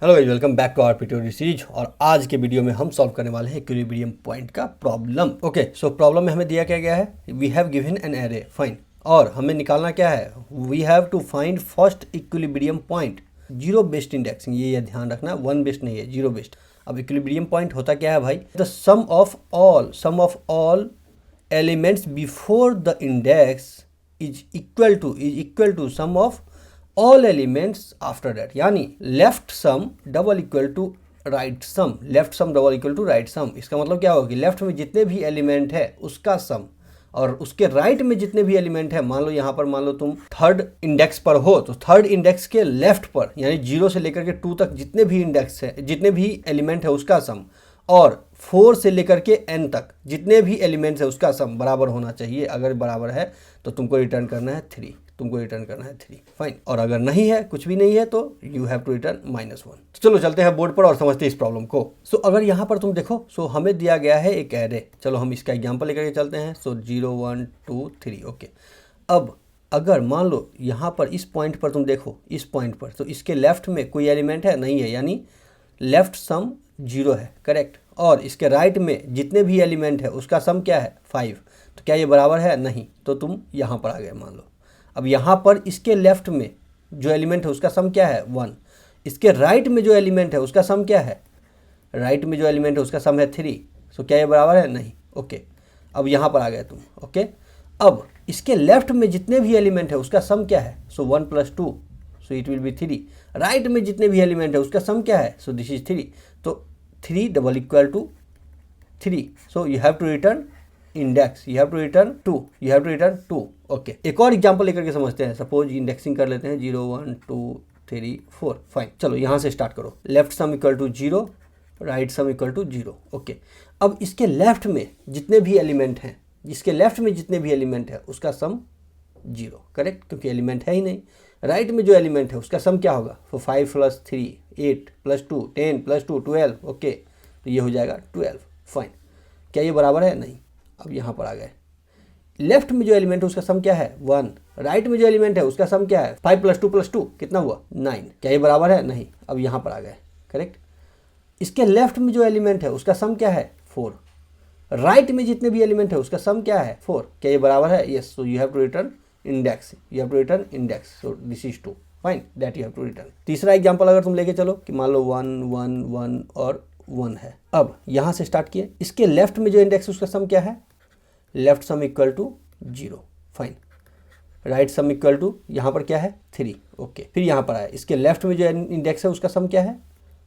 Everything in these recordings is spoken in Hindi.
Hello guys, welcome back to our tutorial series. और आज के वीडियो में हम सॉल्व करने वाले हैं इक्विलिब्रियम पॉइंट का प्रॉब्लम। ओके, सो प्रॉब्लम में हमें दिया क्या गया है, we have given an array, fine. और हमें निकालना क्या है, we have to find first equilibrium point. Zero based indexing, ये ध्यान रखना, वन बेस्ड नहीं है, जीरो बेस्ड। अब इक्विलिब्रियम पॉइंट होता क्या है भाई, the sum of all elements before the index is equal to sum of all elements after that, यानी left sum double equal to right sum, left sum double equal to right sum. इसका मतलब क्या होगा कि लेफ्ट में जितने भी एलिमेंट है उसका सम और उसके राइट में जितने भी एलिमेंट है, मान लो यहाँ पर मान लो तुम थर्ड इंडेक्स पर हो तो थर्ड इंडेक्स के लेफ्ट पर यानी 0 से लेकर के 2 तक जितने भी इंडेक्स है, जितने भी एलिमेंट है उसका सम, और 4 से लेकर के n तक जितने भी एलिमेंट्स है उसका सम बराबर होना चाहिए। अगर बराबर है तो तुमको रिटर्न करना है 3, फाइन। और अगर नहीं है, कुछ भी नहीं है, तो यू हैव टू रिटर्न -1। चलो चलते हैं बोर्ड पर और समझते हैं इस प्रॉब्लम को। सो अगर यहाँ पर तुम देखो, सो हमें दिया गया है एक एरे। चलो हम इसका एग्जांपल लेकर के चलते हैं। सो 0 1 2 3, ओके। अब अगर मान लो यहाँ पर इस पॉइंट पर तुम देखो, इस पॉइंट पर, तो इसके लेफ्ट में कोई एलिमेंट है नहीं है, यानी लेफ्ट सम 0 है, करेक्ट। और इसके राइट में जितने भी एलिमेंट है उसका सम क्या है, 5। तो क्या ये बराबर है, नहीं। तो तुम यहाँ पर आ गए मान लो। अब यहाँ पर इसके लेफ्ट में जो एलिमेंट है उसका सम क्या है, 1। इसके राइट में जो एलिमेंट है उसका सम क्या है, राइट में जो एलिमेंट है उसका सम है 3। सो क्या ये बराबर है, नहीं, ओके। अब यहाँ पर आ गए तुम, ओके। अब इसके लेफ्ट में जितने भी एलिमेंट है उसका सम क्या है, सो 1 + 2, so it will be 3। Right में जितने भी एलिमेंट है उसका सम क्या है, सो दिस इज 3। तो 3 double equal to 3, so you have to return index, you have to return 2, okay. एक और एग्जांपल लेकर के समझते हैं। सपोज इंडेक्सिंग कर लेते हैं 0 1 2 3 4, फाइन। चलो यहाँ से स्टार्ट करो। Left sum equal to 0, right sum equal to 0, okay. अब इसके लेफ्ट में जितने भी एलिमेंट हैं, उसका सम 0, करेक्ट, क्योंकि एलिमेंट है ही नहीं। राइट में जो एलिमेंट है उसका सम क्या होगा, तो 5 + 3 8 + 2 10 + 2 12, ओके। तो ये हो जाएगा 12, फाइन। क्या ये बराबर है, नहीं। अब यहाँ पर आ गए, लेफ्ट में जो एलिमेंट है उसका सम क्या है, 1। राइट में जो एलिमेंट है उसका सम क्या है, 5 + 2 + 2 कितना हुआ, 9। क्या ये बराबर है, नहीं। अब यहाँ पर आ गए, करेक्ट। इसके लेफ्ट में जो एलिमेंट है उसका सम क्या है, 4। राइट में जितने भी एलिमेंट है उसका सम क्या है, 4। क्या ये बराबर है, yes. So you have to return index, so this is 2, fine, that you have to return. तीसरा एग्जाम्पल अगर तुम लेके चलो कि मान लो 1 1 1 और 1 है। अब यहाँ से स्टार्ट किए, इसके लेफ्ट में जो इंडेक्स उसका सम क्या है, left sum equal to 0, fine. Right sum equal to यहाँ पर क्या है, 3, ओके। फिर यहाँ पर आया, इसके लेफ्ट में जो इंडेक्स है उसका सम क्या है,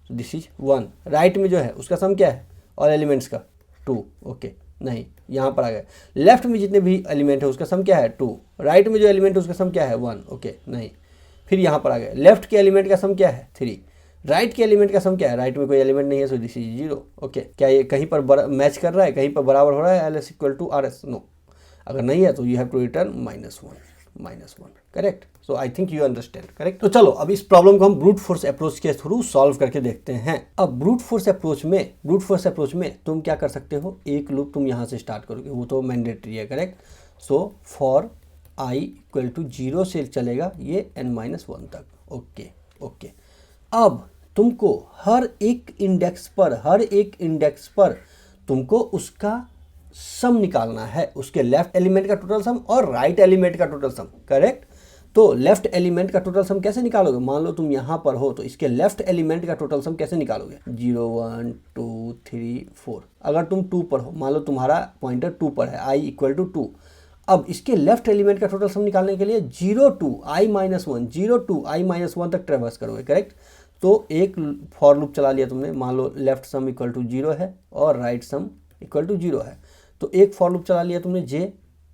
तो दिस इज 1। राइट में जो है उसका सम क्या है, ऑल एलिमेंट्स का 2, ओके, नहीं। यहाँ पर आ गए, लेफ्ट में जितने भी एलिमेंट है उसका सम क्या है, 2। राइट में जो एलिमेंट है उसका सम क्या है, 1, ओके, नहीं। फिर यहाँ पर आ गए, लेफ्ट के एलिमेंट का सम क्या है, 3। राइट के एलिमेंट का सम क्या है, राइट में कोई एलिमेंट नहीं है, सो दिस इज 0, ओके। क्या ये कहीं पर मैच कर रहा है, कहीं पर बराबर हो रहा है, LS = RS, नो। अगर नहीं है तो you have to return -1, correct. So I think you understand, correct. तो चलो अब इस प्रॉब्लम को हम ब्रूट फोर्स अप्रोच के थ्रू सॉल्व करके देखते हैं। अब ब्रूट फोर्स अप्रोच में तुम क्या कर सकते हो, एक लूप तुम यहाँ से स्टार्ट करोगे, वो तो मैंडेटरी है, करेक्ट। सो फॉर i = 0 से चलेगा ये n-1 तक, ओके। अब तुमको हर एक इंडेक्स पर तुमको उसका सम निकालना है, उसके लेफ्ट एलिमेंट का टोटल सम और राइट एलिमेंट का टोटल सम, करेक्ट। तो लेफ्ट एलिमेंट का टोटल सम कैसे निकालोगे, मान लो तुम यहाँ पर हो तो इसके लेफ्ट एलिमेंट का टोटल सम कैसे निकालोगे, 0 1 2 3 4। अगर तुम 2 पर हो, मान लो तुम्हारा पॉइंटर 2 पर है, i = 2। अब इसके लेफ्ट एलिमेंट का टोटल सम निकालने के लिए 0 to i - 1 तक ट्रेवर्स करोगे, करेक्ट। तो एक फॉर लूप चला लिया तुमने, मान लो लेफ्ट सम इक्वल टू 0 है और राइट सम इक्वल टू 0 है, तो एक फॉर लूप चला लिया तुमने j,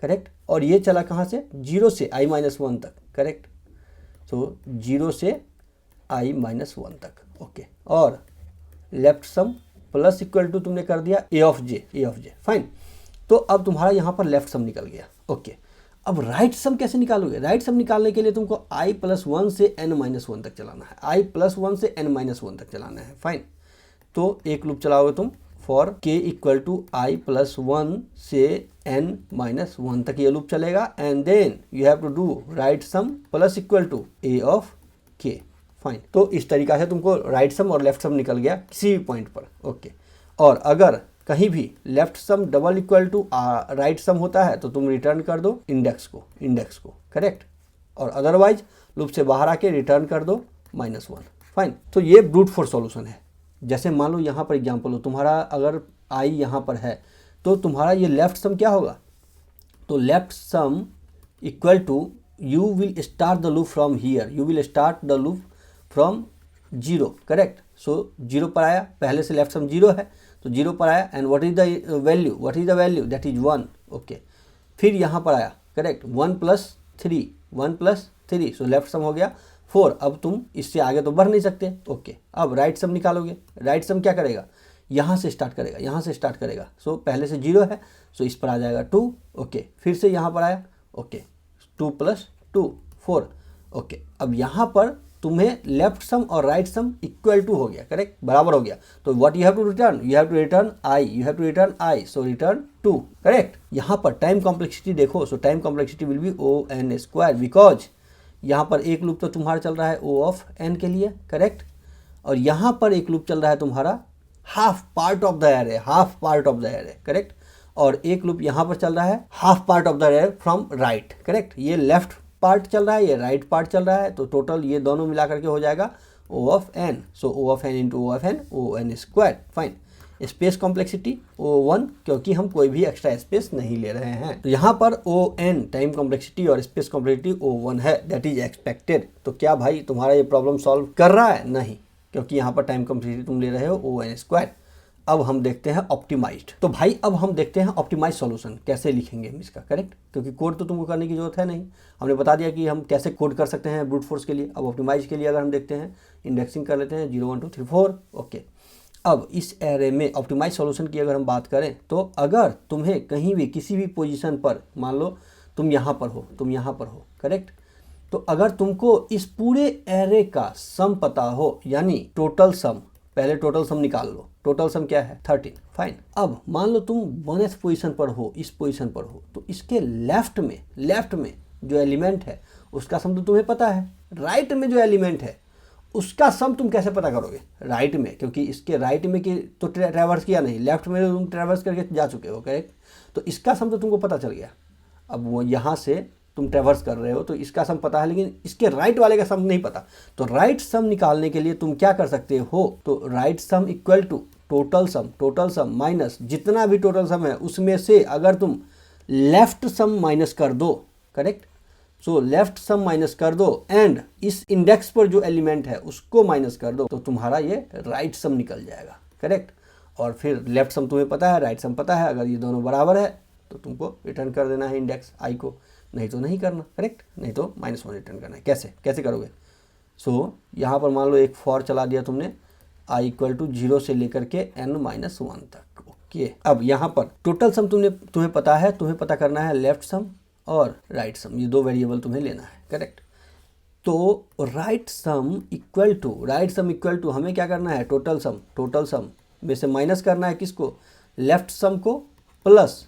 करेक्ट। और ये चला कहाँ से, 0 से i - 1 तक, करेक्ट। तो 0 से i - 1 तक, ओके। और left sum plus equal to तुमने कर दिया a of j, फाइन। तो अब तुम्हारा यहाँ पर लेफ्ट सम निकल गया, ओके। अब राइट सम कैसे निकालोगे, राइट सम निकालने के लिए तुमको i + 1 से n-1 तक चलाना है, i + 1 से n-1 तक चलाना है, फाइन। तो एक लूप चलाओगे तुम फॉर k = i + 1 से n-1 तक, ये लूप चलेगा। And then you have to do right sum plus equal to a of k, fine. तो इस तरीका से तुमको राइट सम और लेफ्ट सम निकल गया किसी भी पॉइंट पर, ओके। और अगर कहीं भी left sum double equal to right sum होता है तो तुम रिटर्न कर दो इंडेक्स को, करेक्ट। और अदरवाइज लूप से बाहर आके रिटर्न कर दो -1, फाइन। तो ये ब्रूट फोर्स सॉल्यूशन है। जैसे मान लो यहाँ पर एग्जांपल हो, तुम्हारा अगर आई यहाँ पर है तो तुम्हारा ये लेफ्ट सम क्या होगा, तो left sum equal to you will start the loop from here, you will start the loop from 0, correct. So 0 पर आया, पहले से लेफ्ट सम 0 है तो 0 पर आया, and what is the value, that is 1, okay. फिर यहाँ पर आया, करेक्ट, 1 + 3, सो लेफ्ट सम हो गया 4। अब तुम इससे आगे तो बढ़ नहीं सकते, ओके। अब राइट सम निकालोगे, राइट सम क्या करेगा, यहाँ से स्टार्ट करेगा, सो पहले से 0 है, सो इस पर आ जाएगा 2, ओके। फिर से यहाँ पर आया, ओके, 2 + 2 4, ओके। अब यहाँ पर तुम्हें लेफ्ट सम और राइट सम इक्वल टू हो गया, करेक्ट, बराबर हो गया। तो what you have to return, i, so return 2, correct. यहाँ पर टाइम कॉम्प्लेक्सिटी देखो, so time complexity will be O(n²), because यहाँ पर एक लूप तो तुम्हारा चल रहा है O(n) के लिए, करेक्ट। और यहाँ पर एक लूप चल रहा है तुम्हारा half part of the array, correct. और एक लूप यहाँ पर चल रहा है half part of the array from right, correct. ये लेफ्ट पार्ट चल रहा है, ये राइट पार्ट चल रहा है, तो टोटल ये दोनों मिला करके हो जाएगा O(n), सो O(n) × O(n), O(n²), fine. Space complexity O1, क्योंकि हम कोई भी एक्स्ट्रा स्पेस नहीं ले रहे हैं। तो यहाँ पर ON टाइम कॉम्प्लेक्सिटी और स्पेस कॉम्प्लेक्सिटी O1 है, दैट इज एक्सपेक्टेड। तो क्या भाई तुम्हारा ये प्रॉब्लम सॉल्व कर रहा है? नहीं, क्योंकि यहाँ पर टाइम कॉम्प्लेक्सिटी तुम ले रहे हो O(n²). अब हम देखते हैं ऑप्टिमाइज्ड। तो भाई अब हम देखते हैं ऑप्टिमाइज सॉल्यूशन कैसे लिखेंगे हम इसका, करेक्ट, क्योंकि कोड तो तुमको करने की जरूरत है नहीं, हमने बता दिया कि हम कैसे कोड कर सकते हैं ब्रूट फोर्स के लिए। अब ऑप्टिमाइज के लिए अगर हम देखते हैं, इंडेक्सिंग कर लेते हैं 0 1 2 3 4, ओके। अब इस एरे में ऑप्टिमाइज सॉल्यूशन की अगर हम बात करें तो अगर तुम्हें कहीं भी किसी भी पोजीशन पर, मान लो तुम यहाँ पर हो, करेक्ट, तो अगर तुमको इस पूरे एरे का सम पता हो, यानी टोटल सम, पहले टोटल सम निकाल लो। टोटल सम क्या है? 13, फाइन। अब मान लो तुम 1th पोजीशन पर हो, इस पोजीशन पर हो, तो इसके लेफ्ट में जो एलिमेंट है उसका सम तो तुम्हें पता है, राइट में जो एलिमेंट है उसका सम तुम कैसे पता करोगे? राइट में, क्योंकि इसके राइट में कि तो ट्रैवर्स किया नहीं, लेफ्ट में तुम ट्रैवर्स करके जा चुके हो, करेक्ट। तो इसका सम तो तुमको पता चल गया। अब वो यहाँ से तुम ट्रैवर्स कर रहे हो तो इसका सम पता है, लेकिन इसके राइट वाले का सम नहीं पता। तो राइट सम निकालने के लिए तुम क्या कर सकते हो? तो right sum equal to total sum minus जितना भी टोटल सम है उसमें से अगर तुम लेफ्ट सम माइनस कर दो, correct. So left sum minus कर दो एंड इस इंडेक्स पर जो एलिमेंट है उसको माइनस कर दो, तो तुम्हारा ये राइट सम निकल जाएगा, करेक्ट। और फिर लेफ्ट सम तुम्हें पता है, राइट सम पता है, अगर ये दोनों बराबर है तो तुमको रिटर्न कर देना है इंडेक्स आई को, नहीं तो नहीं करना, करेक्ट, नहीं तो -1 रिटर्न करना है। कैसे करोगे? सो यहाँ पर मान लो एक फॉर चला दिया तुमने i = 0 से लेकर के n-1 तक, ओके। अब यहाँ पर टोटल सम तुम्हें पता है, तुम्हें पता करना है लेफ्ट सम और राइट सम, ये दो वेरिएबल तुम्हें लेना है, करेक्ट। तो राइट सम इक्वल टू हमें क्या करना है? टोटल सम में से माइनस करना है किसको? लेफ्ट सम को, प्लस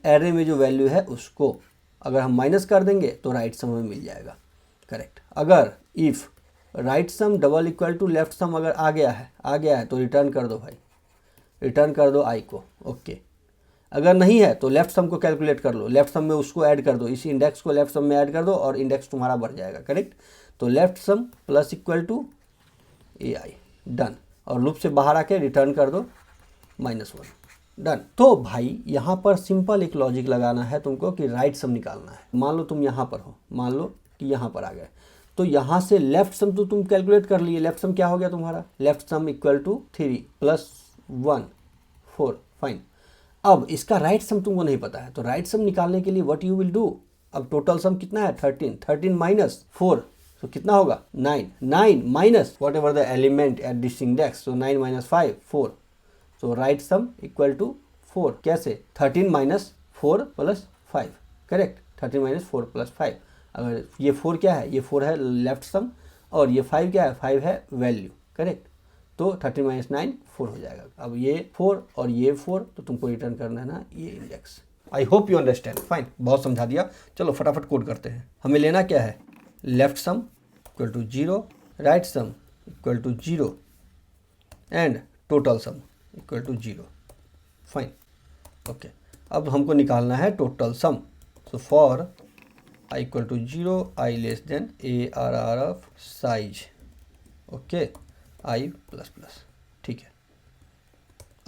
एरे में जो वैल्यू है उसको। अगर हम माइनस कर देंगे तो राइट सम हमें मिल जाएगा, करेक्ट। अगर if right sum double equal to left sum अगर आ गया है तो रिटर्न कर दो भाई, रिटर्न कर दो आई को, ओके। अगर नहीं है तो लेफ्ट सम को कैलकुलेट कर लो, लेफ्ट सम में उसको ऐड कर दो, इस इंडेक्स को लेफ्ट सम में ऐड कर दो और इंडेक्स तुम्हारा बढ़ जाएगा, करेक्ट। तो left sum plus equal to AI, done. और लूप से बाहर आके रिटर्न कर दो -1, डन। तो भाई यहाँ पर सिंपल एक लॉजिक लगाना है तुमको कि राइट सम निकालना है। मान लो तुम यहाँ पर हो, मान लो कि यहाँ पर आ गए, तो यहाँ से लेफ्ट सम तो तुम कैलकुलेट कर लिए। लेफ्ट सम क्या हो गया तुम्हारा? Left sum equal to 3 + 1 4, fine. अब इसका राइट सम तुमको नहीं पता है, तो राइट सम निकालने के लिए व्हाट यू विल डू? अब टोटल सम कितना है? 13 माइनस 4, तो कितना होगा? 9 minus whatever the element at this index, so 9 - 5 4, so right sum equal to 4। कैसे? 13 - 4 + 5, करेक्ट। 13 - 4 + 5, अगर ये 4 क्या है? ये 4 है लेफ्ट सम, और ये 5 क्या है? 5 है वैल्यू, करेक्ट। तो 13 - 9 4 हो जाएगा। अब ये 4 और ये 4, तो तुमको रिटर्न करना है ना ये index. I hope you understand, fine, बहुत समझा दिया। चलो फटाफट कोड करते हैं। हमें लेना क्या है? Left sum equal to 0, right sum equal to 0 and total sum equal to 0। Fine, okay. अब हमको निकालना है total sum. So for i equal to 0, i less than ARR of size, okay, i plus plus, ठीक है।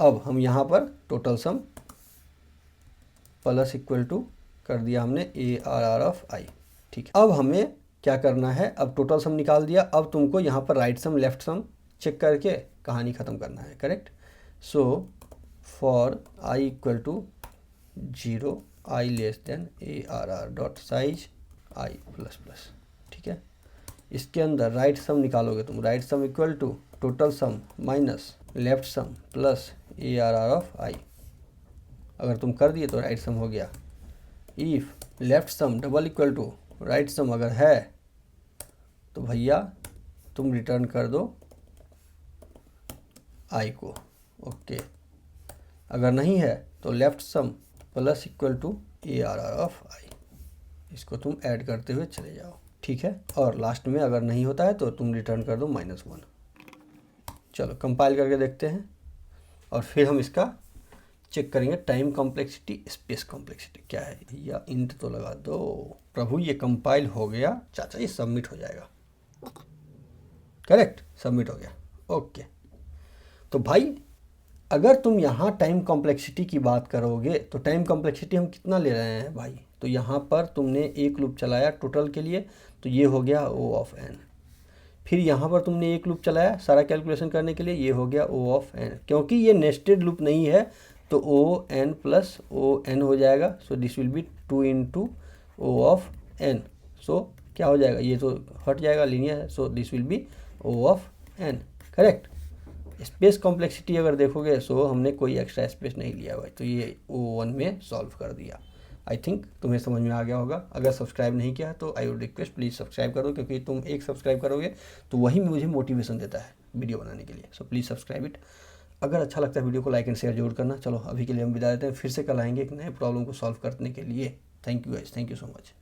अब हम यहाँ पर total sum plus equal to कर दिया हमने ARR ऑफ i, ठीक है। अब हमें क्या करना है, अब टोटल सम निकाल दिया, अब तुमको यहाँ पर right sum left sum check करके कहानी ख़त्म करना है, correct. So for i equal to 0, i less than ARR dot size i plus plus, ठीक है। इसके अंदर राइट सम निकालोगे तुम, right sum equal to total sum minus left sum plus ARR of i। अगर तुम कर दिए तो राइट सम हो गया। If left sum double equal to right sum अगर है तो भैया तुम रिटर्न कर दो i को, ओके। अगर नहीं है तो left sum plus equal to ARR of i, इसको तुम ऐड करते हुए चले जाओ, ठीक है। और लास्ट में अगर नहीं होता है तो तुम रिटर्न कर दो -1। चलो कंपाइल करके देखते हैं और फिर हम इसका चेक करेंगे टाइम कॉम्प्लेक्सिटी, स्पेस कॉम्प्लेक्सिटी क्या है। भैया इंट तो लगा दो। प्रभु ये कंपाइल हो गया चाचा, ये सबमिट हो जाएगा, करेक्ट, सबमिट हो गया, ओके। तो भाई अगर तुम यहाँ टाइम कॉम्प्लेक्सिटी की बात करोगे तो टाइम कॉम्प्लेक्सिटी हम कितना ले रहे हैं भाई, तो यहाँ पर तुमने एक लूप चलाया टोटल के लिए तो ये हो गया O ऑफ n। फिर यहाँ पर तुमने एक लूप चलाया सारा कैलकुलेशन करने के लिए, ये हो गया O ऑफ n। क्योंकि ये नेस्टेड लूप नहीं है तो O n plus O n हो जाएगा। So this will be 2 into O of n। सो क्या हो जाएगा, ये तो हट जाएगा, लीनियर है। So this will be O of n, correct. Space complexity अगर देखोगे सो हमने कोई एक्स्ट्रा स्पेस नहीं लिया भाई, तो ये O1 में सॉल्व कर दिया। आई थिंक तुम्हें समझ में आ गया होगा। अगर सब्सक्राइब नहीं किया तो I would request please subscribe करो, क्योंकि तुम एक सब्सक्राइब करोगे तो वही मुझे मोटिवेशन देता है वीडियो बनाने के लिए। So please subscribe it. अगर अच्छा लगता है वीडियो को लाइक एंड शेयर जरूर करना। चलो अभी के लिए हम विदा देते हैं, फिर से कल आएंगे एक नए प्रॉब्लम को सॉल्व करने के लिए। Thank you guys, thank you so much.